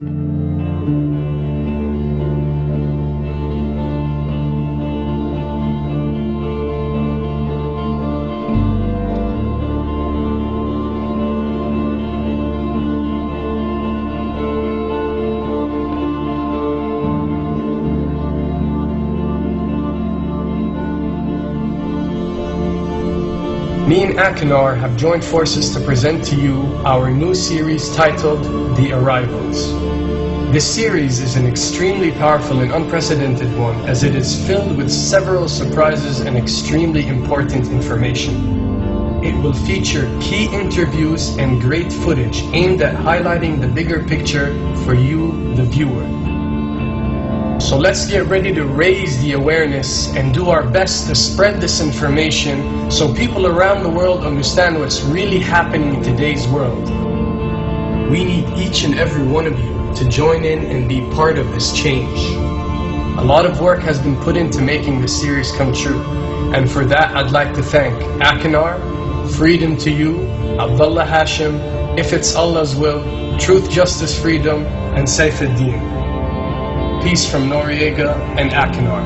Me and Achernahr have joined forces to present to you our new series titled The Arrivals. This series is an extremely powerful and unprecedented one, as it is filled with several surprises and extremely important information. It will feature key interviews and great footage aimed at highlighting the bigger picture for you, the viewer. So let's get ready to raise the awareness and do our best to spread this information so people around the world understand what's really happening in today's world. We need each and every one of you to join in and be part of this change. A lot of work has been put into making this series come true, and for that I'd like to thank Achernahr, Freedom to You, Abdullah Hashim, If It's Allah's Will, Truth, Justice, Freedom, and Saifuddin. Peace from Noreagaaa and Achernahr.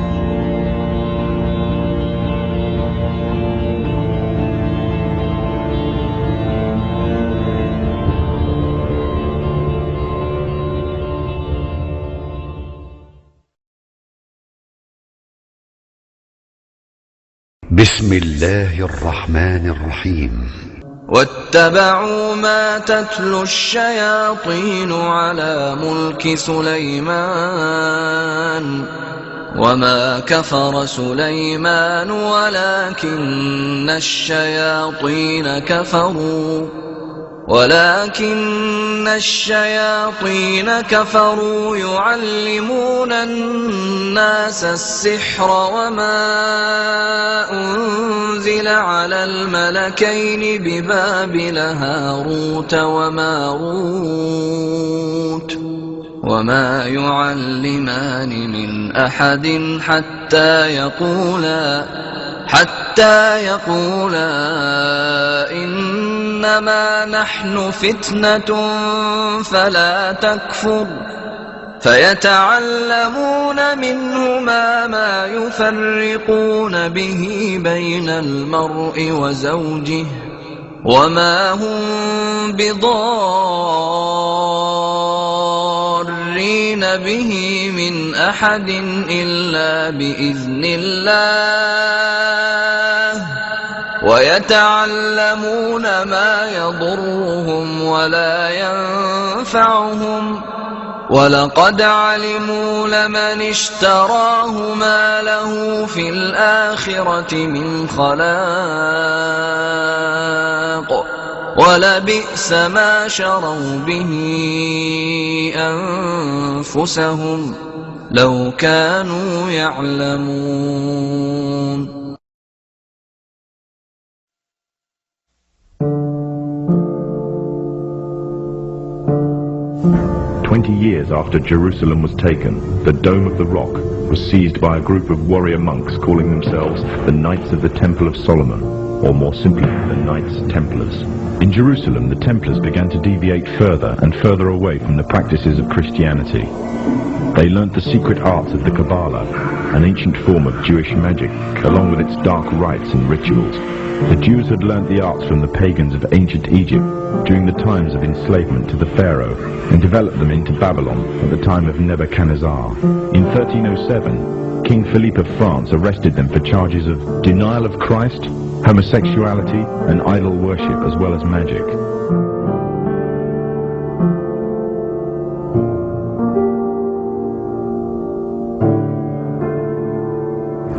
بسم الله الرحمن الرحيم. واتبعوا ما تتلو الشياطين على ملك سليمان وما كفر سليمان ولكن الشياطين كفروا يعلمون الناس السحر وما أنزل على الملكين ببابل هاروت وماروت وما يعلمان من أحد حتى يقولا إنما نحن فتنة فلا تكفر فيتعلمون منهما ما يفرقون به بين المرء وزوجه وما هم بضارين به من أحد إلا بإذن الله ويتعلمون ما يضرهم ولا ينفعهم ولقد علموا لمن اشتراه ما له في الآخرة من خلاق ولبئس ما شروا به أنفسهم لو كانوا يعلمون. 20 years after Jerusalem was taken, the Dome of the Rock was seized by a group of warrior monks calling themselves the Knights of the Temple of Solomon, or more simply, the Knights Templars. In Jerusalem, the Templars began to deviate further and further away from the practices of Christianity. They learnt the secret arts of the Kabbalah, an ancient form of Jewish magic, along with its dark rites and rituals. The Jews had learnt the arts from the pagans of ancient Egypt during the times of enslavement to the Pharaoh, and developed them into Babylon at the time of Nebuchadnezzar. In 1307, King Philippe of France arrested them for charges of denial of Christ, homosexuality, and idol worship, as well as magic.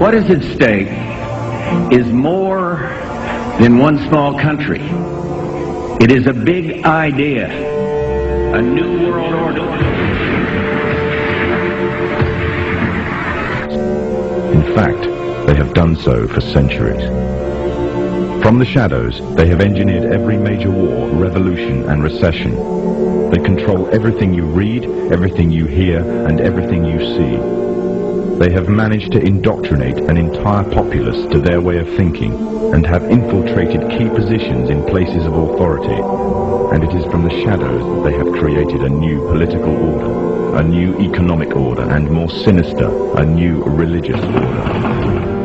What is at stake is more than one small country. It is a big idea, a new world order. In fact, they have done so for centuries. From the shadows, they have engineered every major war, revolution, and recession. They control everything you read, everything you hear, and everything you see. They have managed to indoctrinate an entire populace to their way of thinking and have infiltrated key positions in places of authority. And it is from the shadows that they have created a new political order, a new economic order, and more sinister, a new religious order.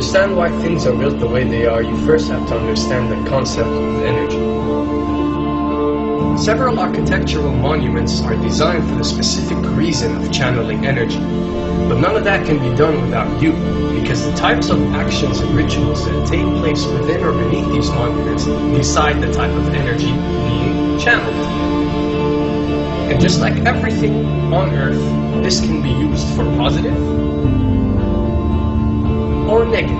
understand why things are built the way they are, you first have to understand the concept of energy. Several architectural monuments are designed for the specific reason of channeling energy. But none of that can be done without you, because the types of actions and rituals that take place within or beneath these monuments decide the type of energy being channeled. And just like everything on Earth, this can be used for positive or negative.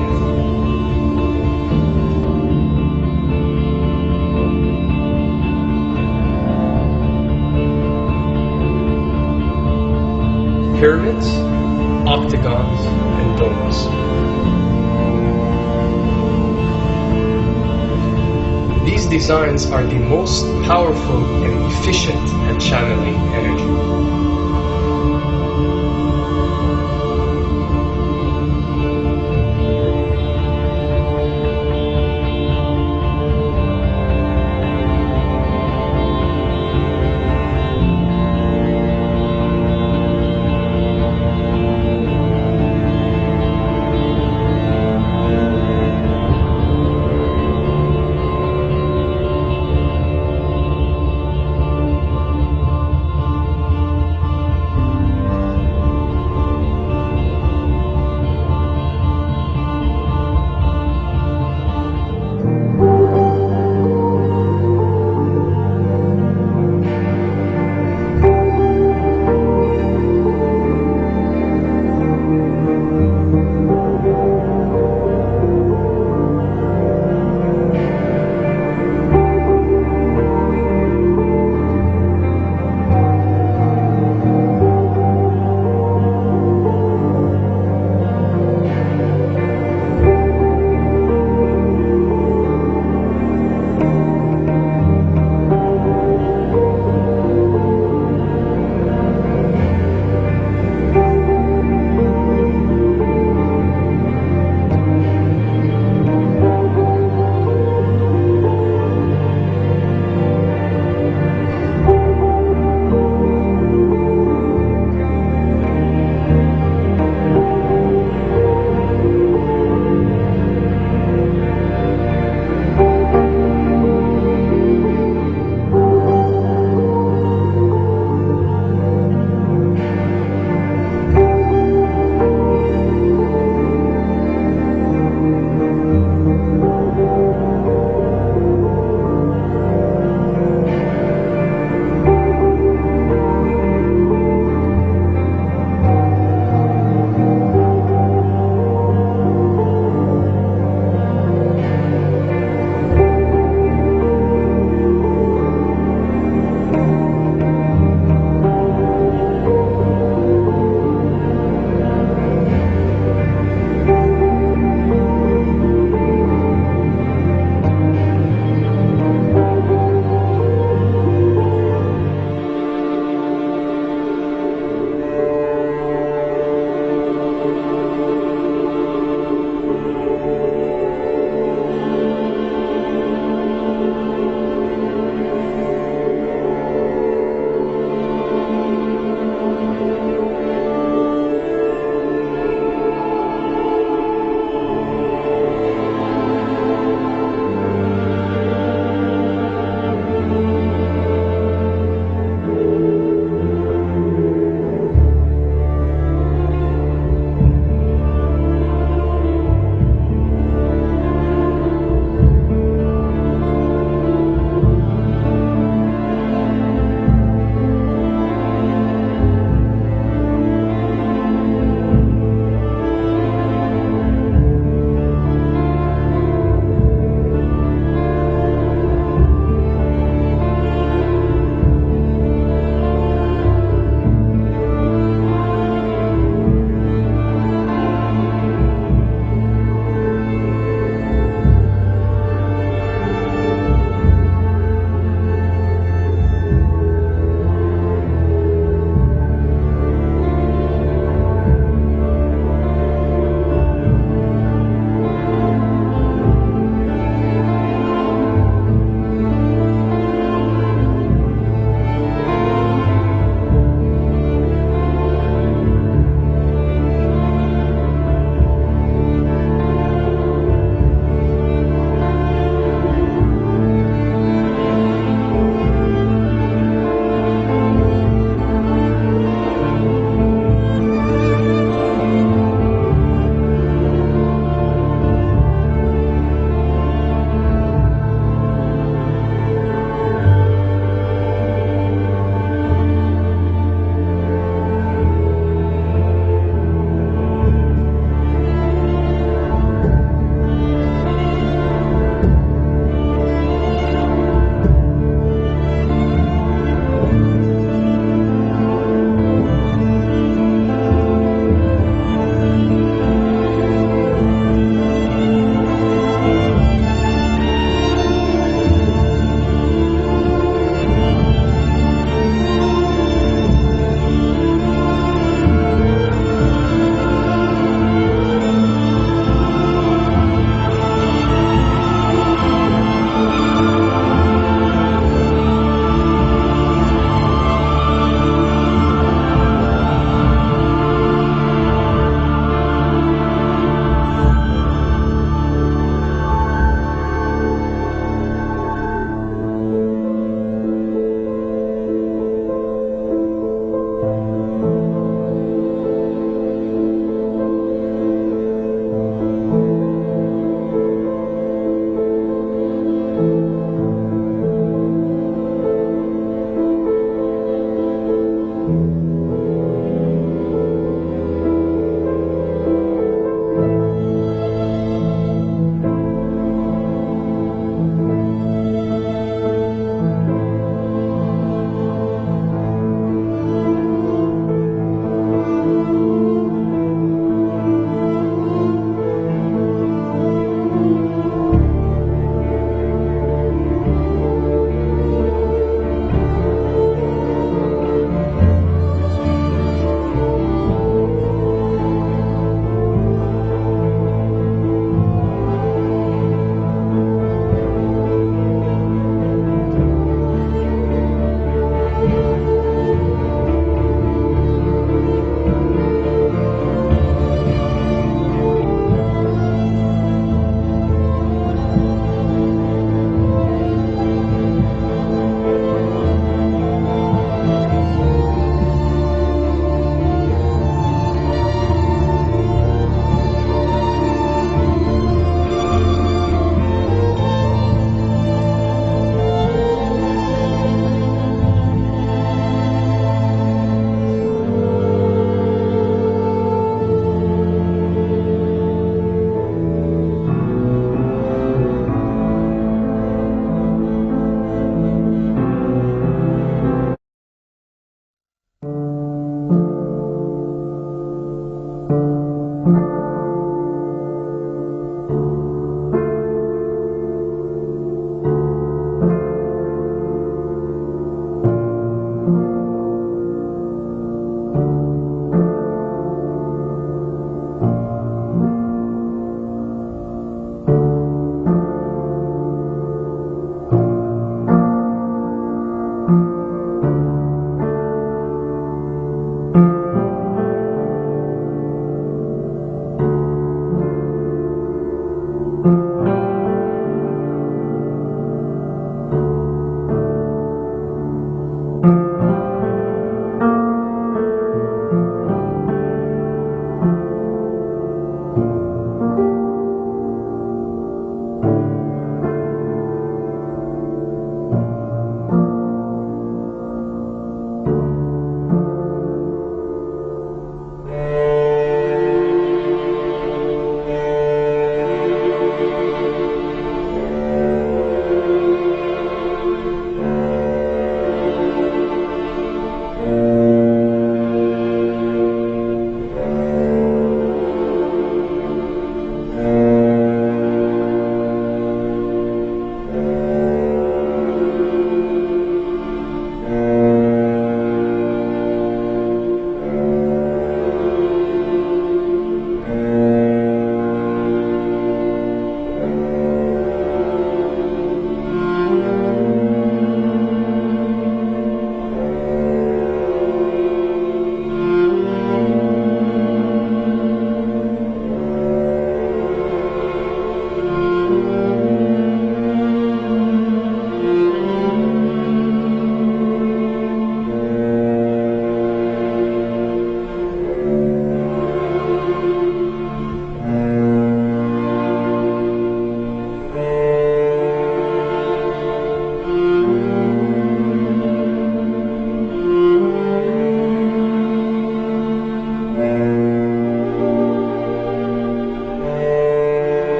Pyramids, octagons, and domes. These designs are the most powerful and efficient at channeling energy.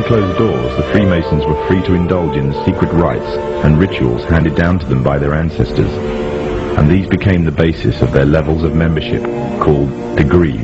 Behind closed doors, the Freemasons were free to indulge in the secret rites and rituals handed down to them by their ancestors, and these became the basis of their levels of membership, called degrees.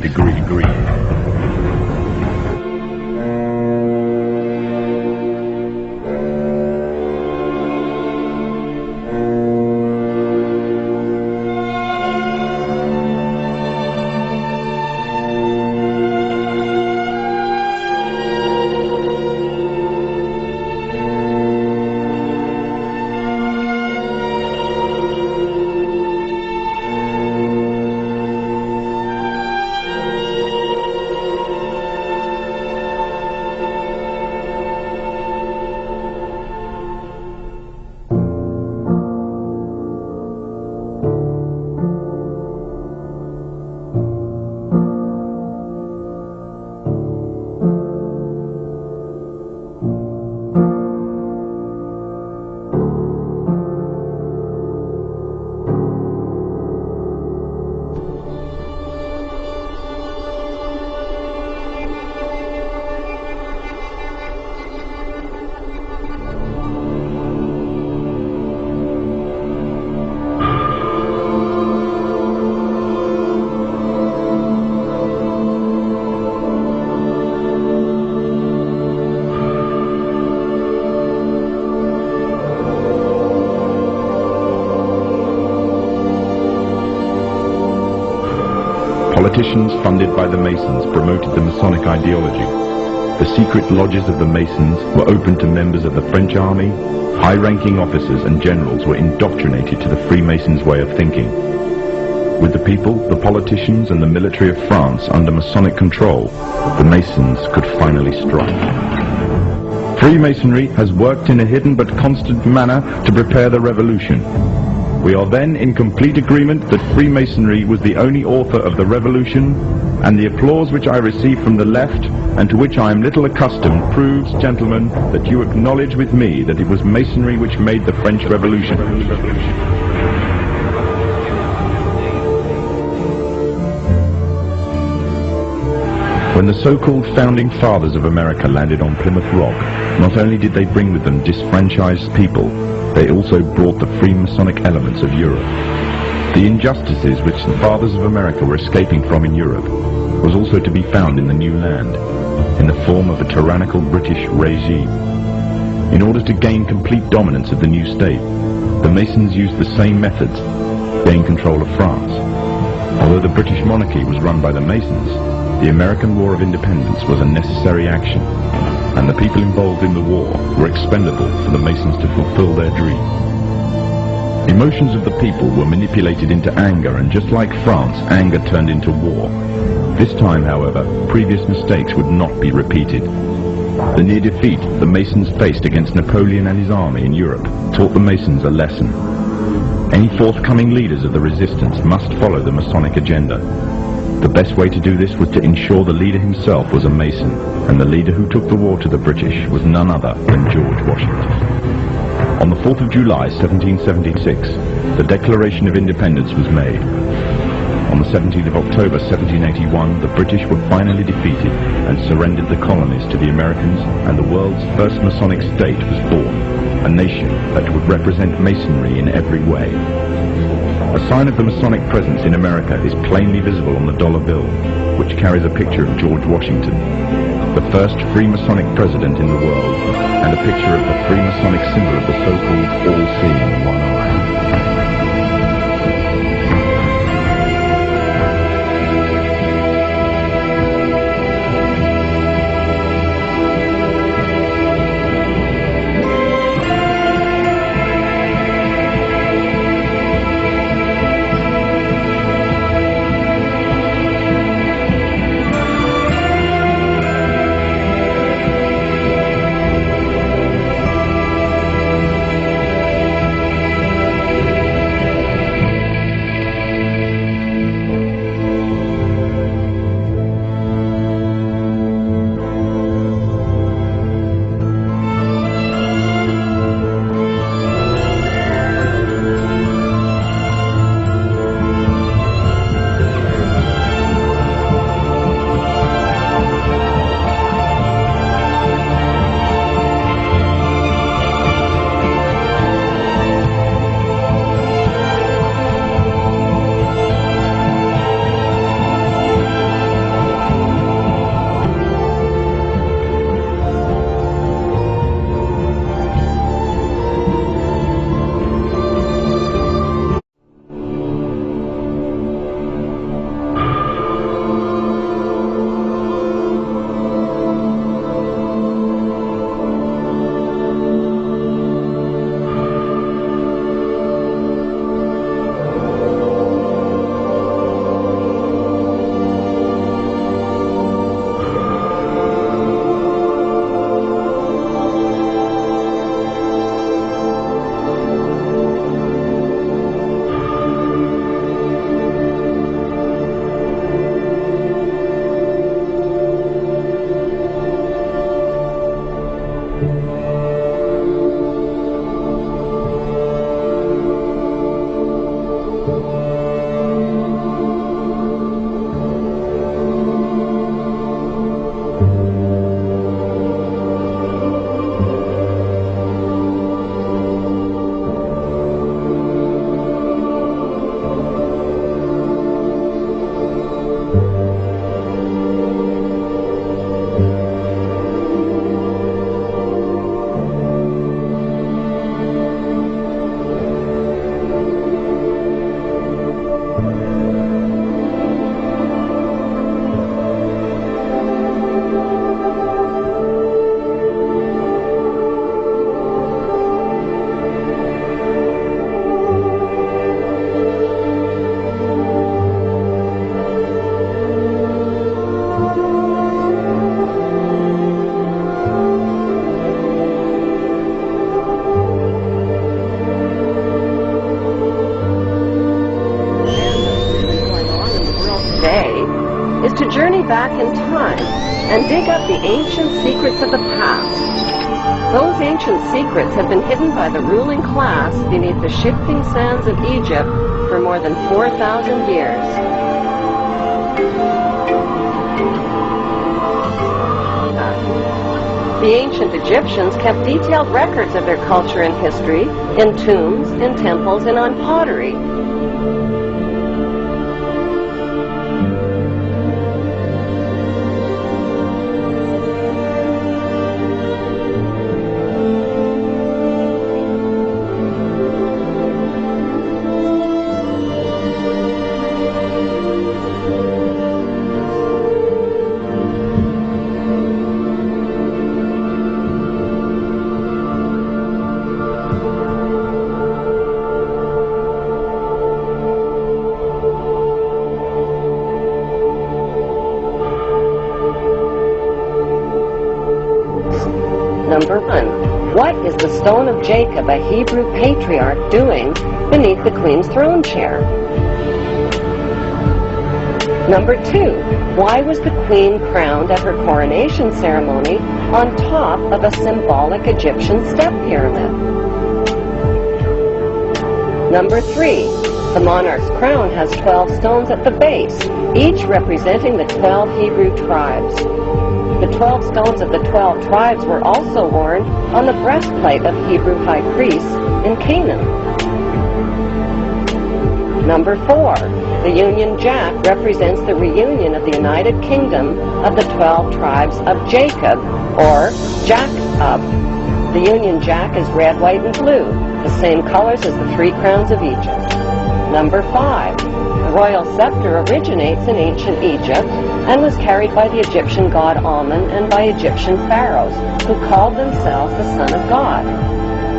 Politicians funded by the Masons promoted the Masonic ideology. The secret lodges of the Masons were open to members of the French army. High-ranking officers and generals were indoctrinated to the Freemasons' way of thinking. With the people, the politicians and the military of France under Masonic control, the Masons could finally strike. Freemasonry has worked in a hidden but constant manner to prepare the revolution. We are then in complete agreement that Freemasonry was the only author of the revolution, and the applause which I receive from the left, and to which I am little accustomed, proves, gentlemen, that you acknowledge with me that it was Masonry which made the French Revolution. When the so-called founding fathers of America landed on Plymouth Rock, not only did they bring with them disfranchised people, they also brought the Freemasonic elements of Europe. The injustices which the fathers of America were escaping from in Europe was also to be found in the new land, in the form of a tyrannical British regime. In order to gain complete dominance of the new state, the Masons used the same methods to gain control of France. Although the British monarchy was run by the Masons, the American War of Independence was a necessary action, and the people involved in the war were expendable for the Masons to fulfill their dream. Emotions of the people were manipulated into anger, and just like France, anger turned into war. This time, however, previous mistakes would not be repeated. The near defeat the Masons faced against Napoleon and his army in Europe taught the Masons a lesson. Any forthcoming leaders of the resistance must follow the Masonic agenda. The best way to do this was to ensure the leader himself was a Mason, and the leader who took the war to the British was none other than George Washington. On the 4th of July 1776, the Declaration of Independence was made. On the 17th of October 1781, the British were finally defeated and surrendered the colonies to the Americans, and the world's first Masonic state was born, a nation that would represent Masonry in every way. A sign of the Masonic presence in America is plainly visible on the dollar bill, which carries a picture of George Washington, the first Freemasonic president in the world, and a picture of the Freemasonic symbol of the so-called all-seeing one eye. is to journey back in time and dig up the ancient secrets of the past. Those ancient secrets have been hidden by the ruling class beneath the shifting sands of Egypt for more than 4,000 years. The ancient Egyptians kept detailed records of their culture and history in tombs, in temples, and on pottery. Number 1. What is the stone of Jacob, a Hebrew patriarch, doing beneath the Queen's throne chair? Number 2. Why was the Queen crowned at her coronation ceremony on top of a symbolic Egyptian step pyramid? Number 3. The monarch's crown has 12 stones at the base, each representing the 12 Hebrew tribes. The 12 stones of the 12 tribes were also worn on the breastplate of Hebrew high priests in Canaan. Number 4. The Union Jack represents the reunion of the United Kingdom of the 12 tribes of Jacob, or Jacob. The Union Jack is red, white, and blue, the same colors as the 3 crowns of Egypt. Number 5. The royal scepter originates in ancient Egypt and was carried by the Egyptian god Amun and by Egyptian pharaohs who called themselves the Son of God.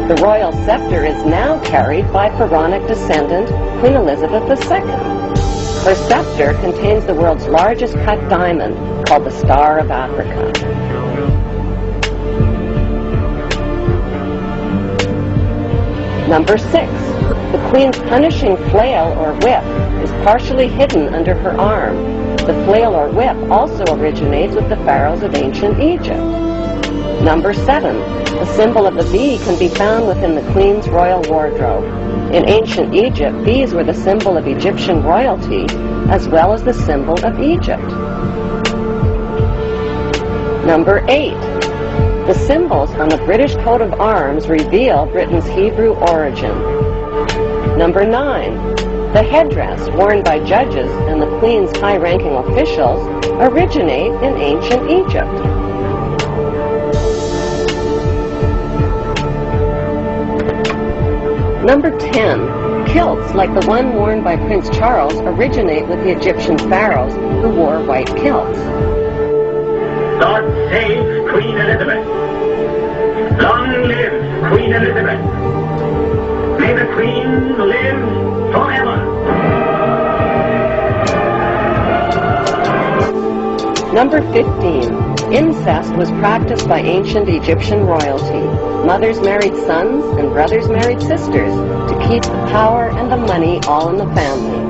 The royal scepter is now carried by pharaonic descendant Queen Elizabeth II. Her scepter contains the world's largest cut diamond called the Star of Africa. Number 6. The Queen's punishing flail or whip is partially hidden under her arm. The flail or whip also originates with the pharaohs of ancient Egypt. Number 7. The symbol of the bee can be found within the Queen's royal wardrobe. In ancient Egypt, bees were the symbol of Egyptian royalty as well as the symbol of Egypt. Number 8. The symbols on the British coat of arms reveal Britain's Hebrew origin. Number 9. The headdress worn by judges and the Queen's high-ranking officials originate in ancient Egypt. Number 10. Kilts like the one worn by Prince Charles originate with the Egyptian pharaohs who wore white kilts. God save Queen Elizabeth. Long live Queen Elizabeth. May the Queen live forever. Number 15. Incest was practiced by ancient Egyptian royalty. Mothers married sons and brothers married sisters to keep the power and the money all in the family.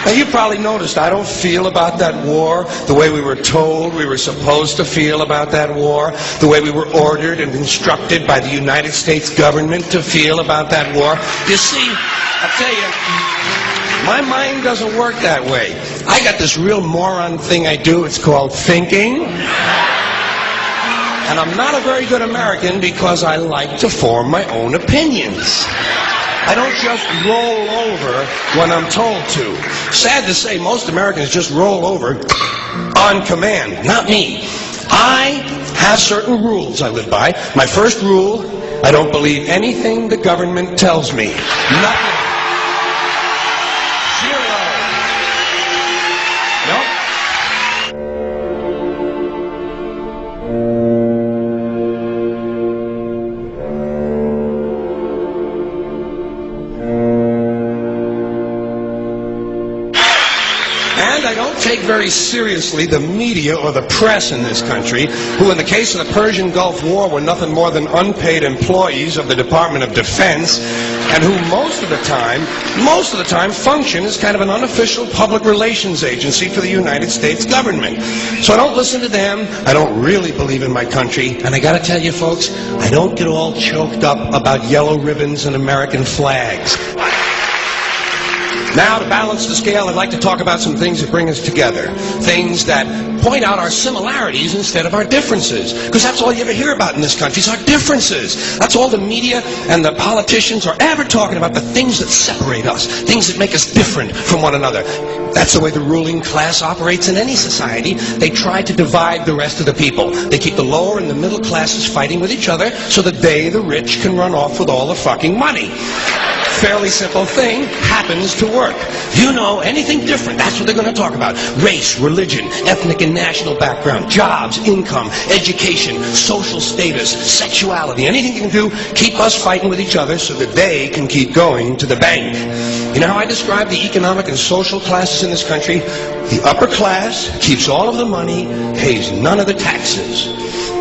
Now, you probably noticed I don't feel about that war the way we were told we were supposed to feel about that war, the way we were ordered and instructed by the United States government to feel about that war. You see, I'll tell you, my mind doesn't work that way. I got this real moron thing I do. It's called thinking. And I'm not a very good American because I like to form my own opinions. I don't just roll over when I'm told to. Sad to say, most Americans just roll over on command. Not me. I have certain rules I live by. My first rule, I don't believe anything the government tells me. Nothing. Zero. Nope. I don't take very seriously the media or the press in this country, who in the case of the Persian Gulf War were nothing more than unpaid employees of the Department of Defense, and who most of the time function as kind of an unofficial public relations agency for the United States government. So I don't listen to them. I don't really believe in my country, and I gotta tell you folks, I don't get all choked up about yellow ribbons and American flags. Now, to balance the scale, I'd like to talk about some things that bring us together. Things that point out our similarities instead of our differences. Because that's all you ever hear about in this country is our differences. That's all the media and the politicians are ever talking about, the things that separate us, things that make us different from one another. That's the way the ruling class operates in any society. They try to divide the rest of the people. They keep the lower and the middle classes fighting with each other so that they, the rich, can run off with all the fucking money. Fairly simple thing happens to work. You know, anything different, that's what they're going to talk about. Race, religion, ethnic and national background, jobs, income, education, social status, sexuality, anything you can do, keep us fighting with each other so that they can keep going to the bank. You know how I describe the economic and social classes in this country? The upper class keeps all of the money, pays none of the taxes.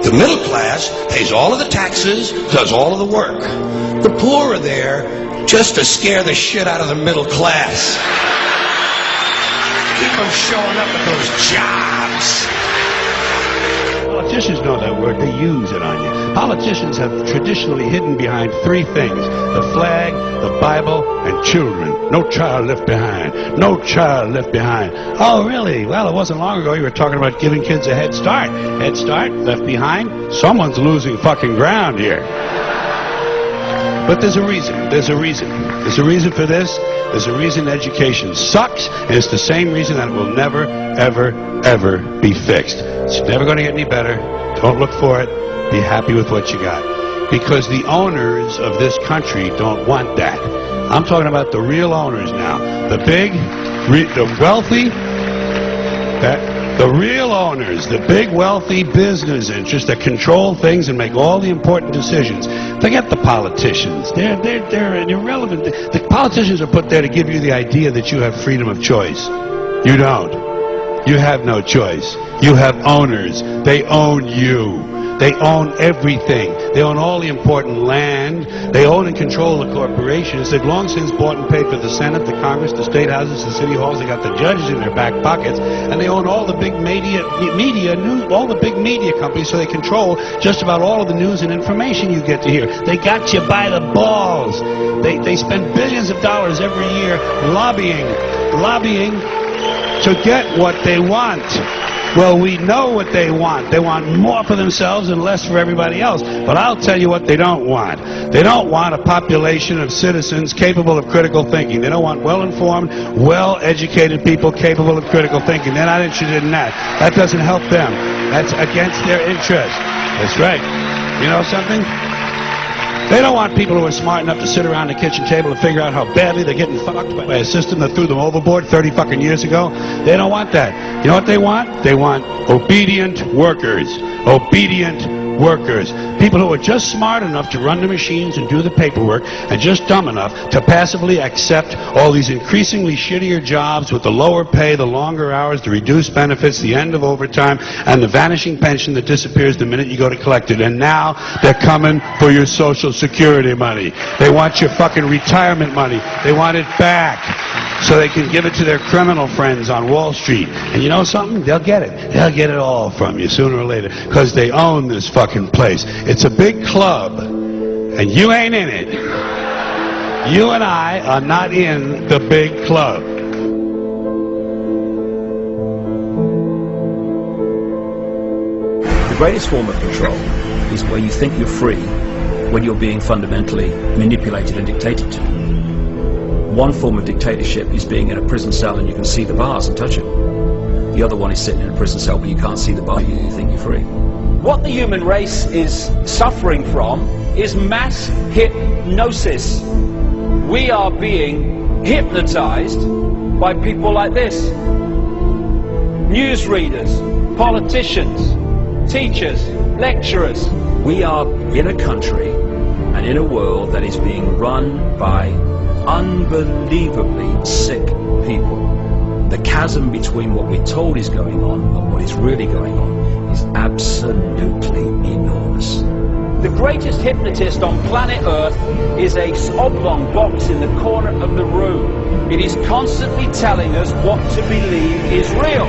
The middle class pays all of the taxes, does all of the work. The poor are there just to scare the shit out of the middle class. Keep them showing up at those jobs. Politicians know that word. They use it on you. Politicians have traditionally hidden behind three things: the flag, the Bible, and children. No child left behind. No child left behind. Oh, really? Well, it wasn't long ago you were talking about giving kids a head start. Head start? Left behind? Someone's losing fucking ground here. But there's a reason. There's a reason. There's a reason for this. There's a reason education sucks, and it's the same reason that it will never, ever, ever be fixed. It's never going to get any better. Don't look for it. Be happy with what you got. Because the owners of this country don't want that. I'm talking about the real owners now. The big, the wealthy, the real owners, the big wealthy business interests that control things and make all the important decisions. Forget the politicians. They're irrelevant. The politicians are put there to give you the idea that you have freedom of choice. You don't. You have no choice. You have owners. They own you. They own everything. They own all the important land. They own and control the corporations. They've long since bought and paid for the Senate, the Congress, the state houses, the city halls. They got the judges in their back pockets, and they own all the big all the big media companies. So they control just about all of the news and information you get to hear. They got you by the balls. They spend billions of dollars every year lobbying to get what they want. Well, we know what they want. They want more for themselves and less for everybody else. But I'll tell you what they don't want. They don't want a population of citizens capable of critical thinking. They don't want well-informed, well-educated people capable of critical thinking. They're not interested in that. That doesn't help them. That's against their interest. That's right. You know something? They don't want people who are smart enough to sit around the kitchen table and figure out how badly they're getting fucked by a system that threw them overboard 30 fucking years ago. They don't want that. You know what they want? They want obedient workers. Obedient workers, people who are just smart enough to run the machines and do the paperwork, and just dumb enough to passively accept all these increasingly shittier jobs with the lower pay, the longer hours, the reduced benefits, the end of overtime, and the vanishing pension that disappears the minute you go to collect it. And now they're coming for your Social Security money. They want your fucking retirement money. They want it back so they can give it to their criminal friends on Wall Street. And you know something? They'll get it. They'll get it all from you sooner or later, because they own this fucking place. It's a big club, and you ain't in it. You and I are not in the big club. The greatest form of control is where you think you're free when you're being fundamentally manipulated and dictated to. One form of dictatorship is being in a prison cell and you can see the bars and touch it. The other one is sitting in a prison cell but you can't see the bar, you think you're free. What the human race is suffering from is mass hypnosis. We are being hypnotized by people like this. Newsreaders, politicians, teachers, lecturers. We are in a country and in a world that is being run by unbelievably sick people. The chasm between what we're told is going on and what is really going on is absolutely enormous. The greatest hypnotist on planet Earth is a oblong box in the corner of the room. It is constantly telling us what to believe is real.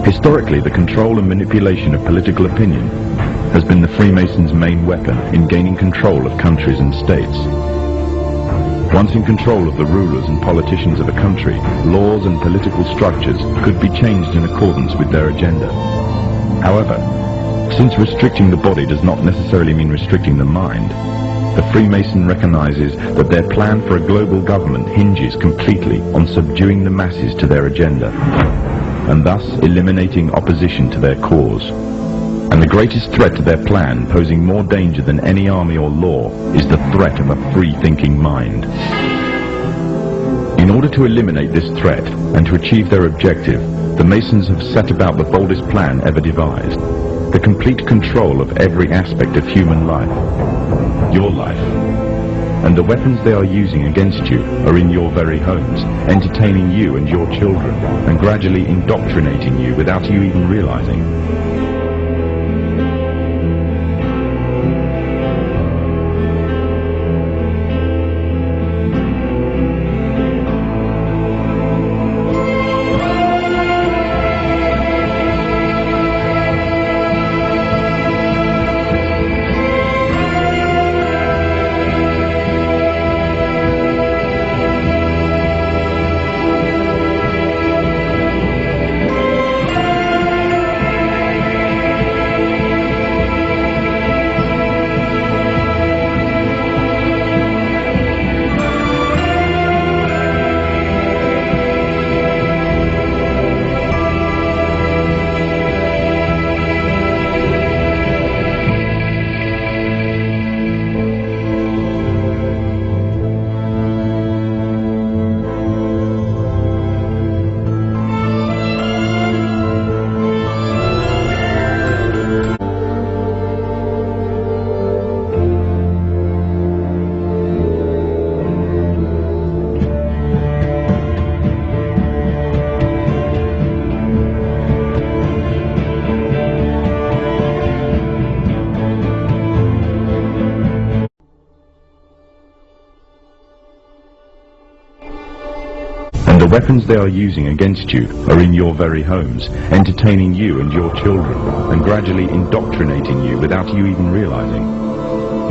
Historically, the control and manipulation of political opinion has been the Freemasons' main weapon in gaining control of countries and states. Once in control of the rulers and politicians of a country, laws and political structures could be changed in accordance with their agenda. However, since restricting the body does not necessarily mean restricting the mind, the Freemason recognizes that their plan for a global government hinges completely on subduing the masses to their agenda, and thus eliminating opposition to their cause. And the greatest threat to their plan, posing more danger than any army or law, is the threat of a free-thinking mind. In order to eliminate this threat and to achieve their objective, the Masons have set about the boldest plan ever devised: the complete control of every aspect of human life, your life. And the weapons they are using against you are in your very homes, entertaining you and your children, and gradually indoctrinating you without you even realizing. The weapons they are using against you are in your very homes, entertaining you and your children, and gradually indoctrinating you without you even realizing.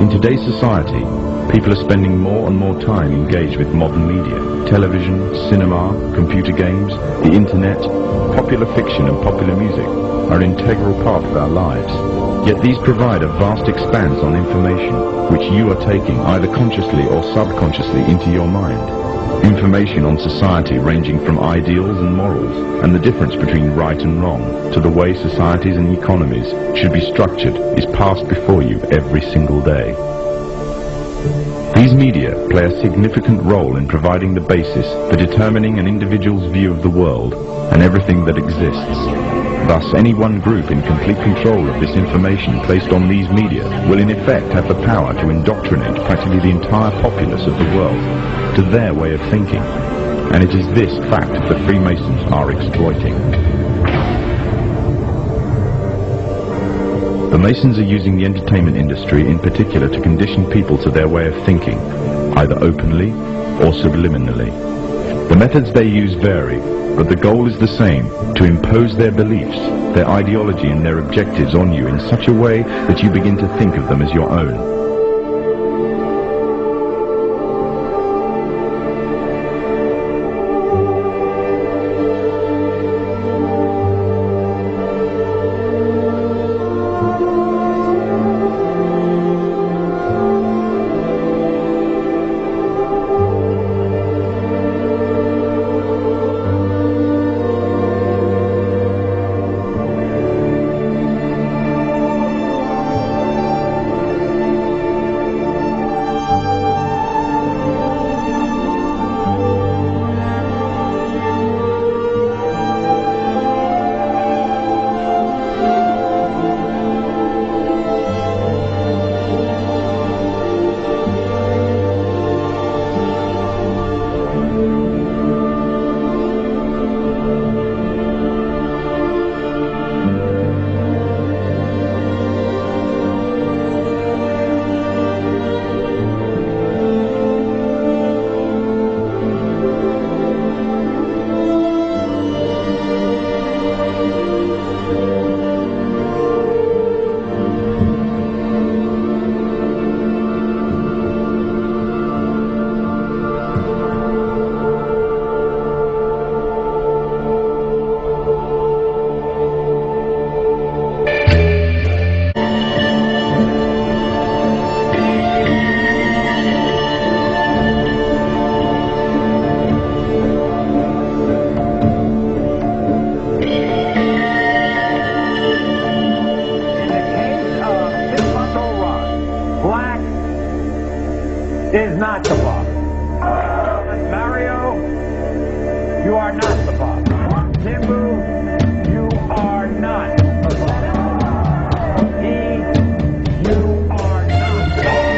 In today's society, people are spending more and more time engaged with modern media, television, cinema, computer games, the internet, popular fiction and popular music are an integral part of our lives. Yet these provide a vast expanse on information, which you are taking either consciously or subconsciously into your mind. Information on society ranging from ideals and morals and the difference between right and wrong to the way societies and economies should be structured is passed before you every single day. These media play a significant role in providing the basis for determining an individual's view of the world and everything that exists. Thus, any one group in complete control of this information placed on these media will in effect have the power to indoctrinate practically the entire populace of the world to their way of thinking. And it is this fact that Freemasons are exploiting. The Masons are using the entertainment industry in particular to condition people to their way of thinking, either openly or subliminally. The methods they use vary, but the goal is the same, to impose their beliefs, their ideology and their objectives on you in such a way that you begin to think of them as your own. is not the boss. Mario, you are not the boss. Timbu, you are not the boss. You are not the boss.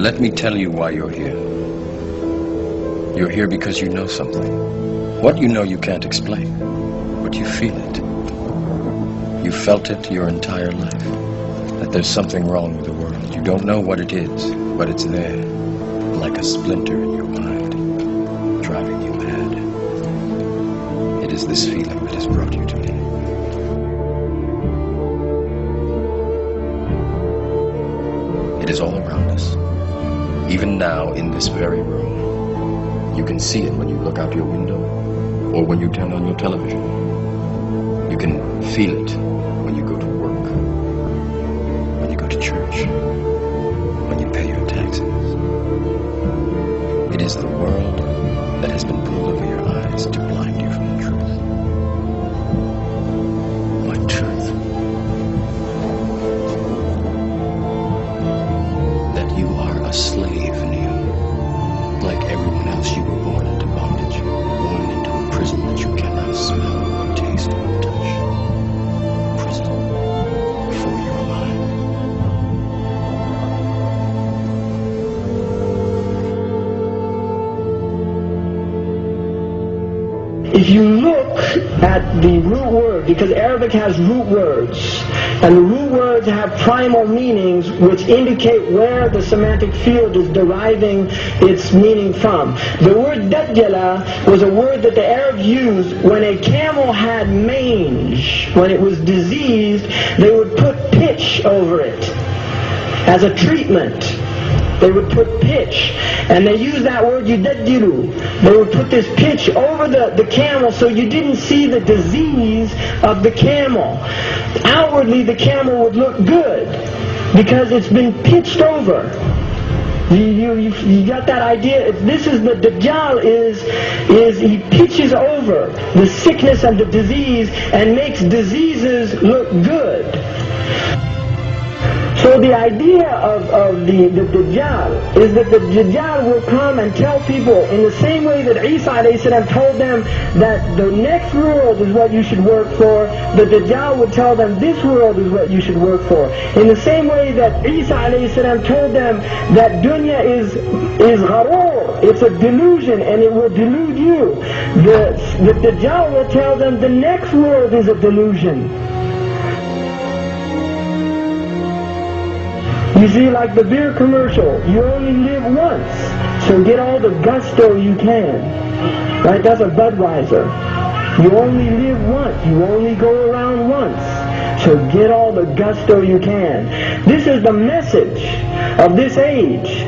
Let me tell you why you're here. You're here because you know something. What you know you can't explain, but you feel it. You felt it your entire life, that there's something wrong with the world. You don't know what it is, but it's there, like a splinter in your mind, driving you mad. It is this feeling that has brought you to me. It is all around us. Even now, in this very room. You can see it when you look out your window or when you turn on your television. You can feel it when you go to work, when you go to church, when you pay your taxes. It is the world that has been pulled over your eyes to blind you from the truth. What truth? That you are a slave in you. Like everyone else, you were born into bondage, born into a prison that you cannot smell or taste or touch. Prison for your mind. If you look at the root word, because Arabic has root words, and the root words have primal meanings which indicate where the semantic field is deriving its meaning from. The word Dajjal was a word that the Arabs used when a camel had mange. When it was diseased, they would put pitch over it as a treatment. They would put pitch, and they used that word yudaddilu. They would put this pitch over the camel so you didn't see the disease of the camel. Outwardly, the camel would look good because it's been pitched over. You got that idea? This is the Dajjal is he pitches over the sickness and the disease and makes diseases look good. So the idea of the Dajjal is that the Dajjal will come and tell people in the same way that Isa ﷺ told them that the next world is what you should work for, the Dajjal would tell them this world is what you should work for. In the same way that Isa ﷺ told them that dunya is gharur, it's a delusion and it will delude you. The Dajjal will tell them the next world is a delusion. You see, like the beer commercial, you only live once, so get all the gusto you can. Right? That's a Budweiser. You only live once, you only go around once, so get all the gusto you can. This is the message of this age.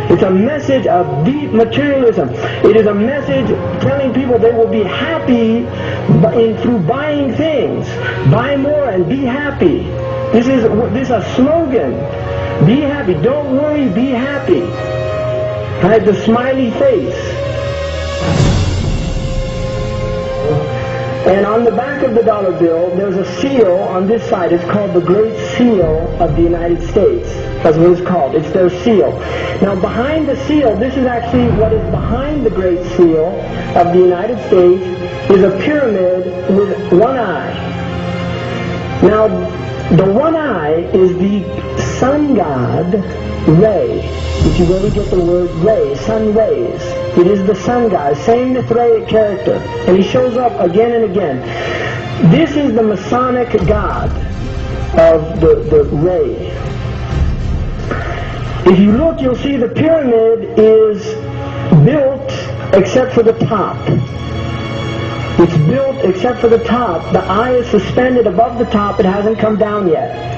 It's a message of deep materialism. It is a message telling people they will be happy through buying things. Buy more and be happy. This is a slogan. Be happy. Don't worry. Be happy. Right? The smiley face. And on the back of the dollar bill, there's a seal on this side. It's called the Great Seal of the United States. That's what it's called. It's their seal. Now, behind the seal, this is actually what is behind the Great Seal of the United States, is a pyramid with one eye. Now, the one eye is the sun god, Ray, which is where we get the word ray, sun rays. It is the sun god, same Mithraic character, and he shows up again and again. This is the Masonic god of the ray. If you look, you'll see the pyramid is built except for the top. It's built except for the top. The eye is suspended above the top. It hasn't come down yet.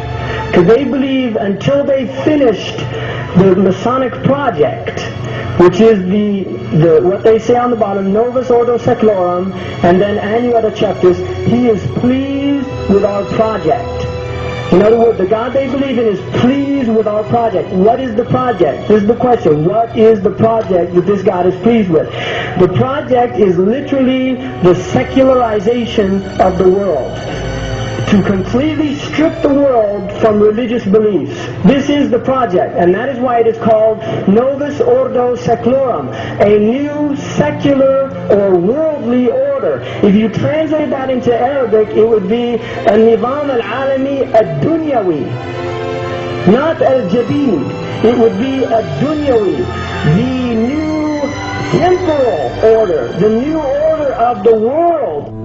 Because they believe until they finished the Masonic project, which is the what they say on the bottom, Novus Ordo Seclorum, and then Annuetta Chapters, he is pleased with our project. In other words, the God they believe in is pleased with our project. What is the project? This is the question. What is the project that this God is pleased with? The project is literally the secularization of the world. To completely strip the world from religious beliefs. This is the project, and that is why it is called Novus Ordo Seclorum, a new secular or worldly order. If you translate that into Arabic, it would be Al-Nizam Al-Alami Ad-Dunyawi, not Al-Jadid. It would be a dunyawi, the new temporal order, the new order of the world.